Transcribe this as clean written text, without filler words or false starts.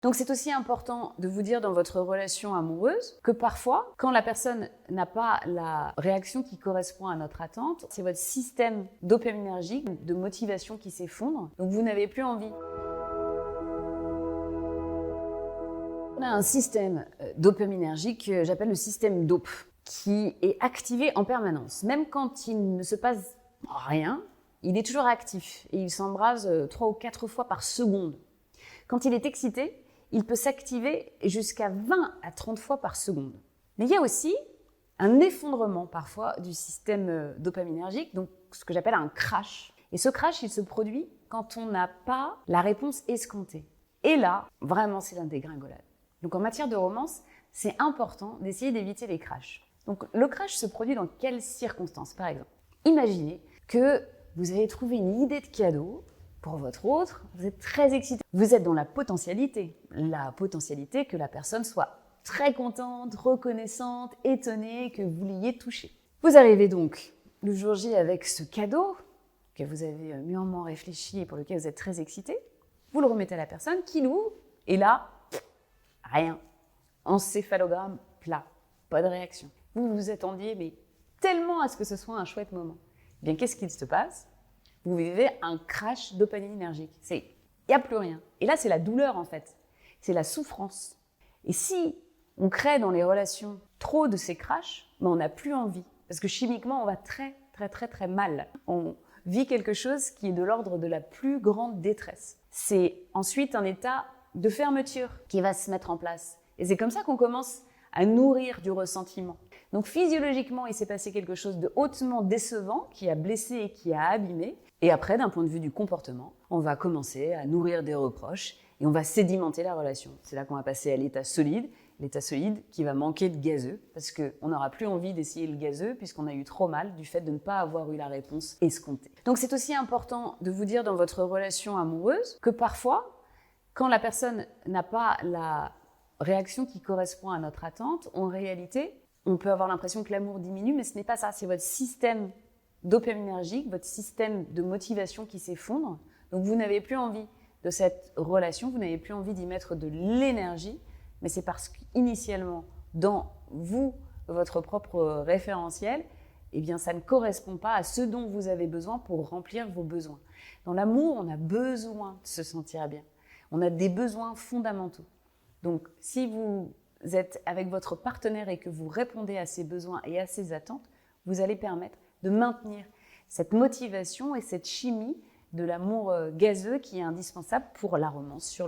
Donc c'est aussi important de vous dire dans votre relation amoureuse que parfois, quand la personne n'a pas la réaction qui correspond à notre attente, c'est votre système dopaminergique, de motivation qui s'effondre, donc vous n'avez plus envie. On a un système dopaminergique que j'appelle le système DOPE, qui est activé en permanence. Même quand il ne se passe rien, il est toujours actif et il s'embrase 3 ou 4 fois par seconde. Quand il est excité, il peut s'activer jusqu'à 20 à 30 fois par seconde. Mais il y a aussi un effondrement parfois du système dopaminergique, donc ce que j'appelle un crash. Et ce crash, il se produit quand on n'a pas la réponse escomptée. Et là, vraiment, c'est la dégringolade. Donc en matière de romance, c'est important d'essayer d'éviter les crashs. Donc le crash se produit dans quelles circonstances? Par exemple, imaginez que vous avez trouvé une idée de cadeau pour votre autre, vous êtes très excité. Vous êtes dans la potentialité que la personne soit très contente, reconnaissante, étonnée que vous l'ayez touchée. Vous arrivez donc le jour J avec ce cadeau que vous avez mûrement réfléchi et pour lequel vous êtes très excité. Vous le remettez à la personne qui l'ouvre et là, rien. Encéphalogramme plat, pas de réaction. Vous vous attendiez mais tellement à ce que ce soit un chouette moment. Eh bien, qu'est-ce qu'il se passe? Vous vivez un crash dopaminergique. Il n'y a plus rien. Et là, c'est la douleur en fait. C'est la souffrance. Et si on crée dans les relations trop de ces crashs, on n'a plus envie. Parce que chimiquement, on va très mal. On vit quelque chose qui est de l'ordre de la plus grande détresse. C'est ensuite un état de fermeture qui va se mettre en place. Et c'est comme ça qu'on commence à nourrir du ressentiment. Donc physiologiquement, il s'est passé quelque chose de hautement décevant qui a blessé et qui a abîmé. Et après, d'un point de vue du comportement, on va commencer à nourrir des reproches et on va sédimenter la relation. C'est là qu'on va passer à l'état solide qui va manquer de gazeux parce qu'on n'aura plus envie d'essayer le gazeux puisqu'on a eu trop mal du fait de ne pas avoir eu la réponse escomptée. Donc c'est aussi important de vous dire dans votre relation amoureuse que parfois, quand la personne n'a pas la réaction qui correspond à notre attente, en réalité, on peut avoir l'impression que l'amour diminue, mais ce n'est pas ça. C'est votre système dopaminergique, votre système de motivation qui s'effondre. Donc vous n'avez plus envie de cette relation, vous n'avez plus envie d'y mettre de l'énergie, mais c'est parce qu'initialement, dans vous, votre propre référentiel, eh bien, ça ne correspond pas à ce dont vous avez besoin pour remplir vos besoins. Dans l'amour, on a besoin de se sentir bien. On a des besoins fondamentaux. Donc, si vous êtes avec votre partenaire et que vous répondez à ses besoins et à ses attentes, vous allez permettre de maintenir cette motivation et cette chimie de l'amour gazeux qui est indispensable pour la romance sur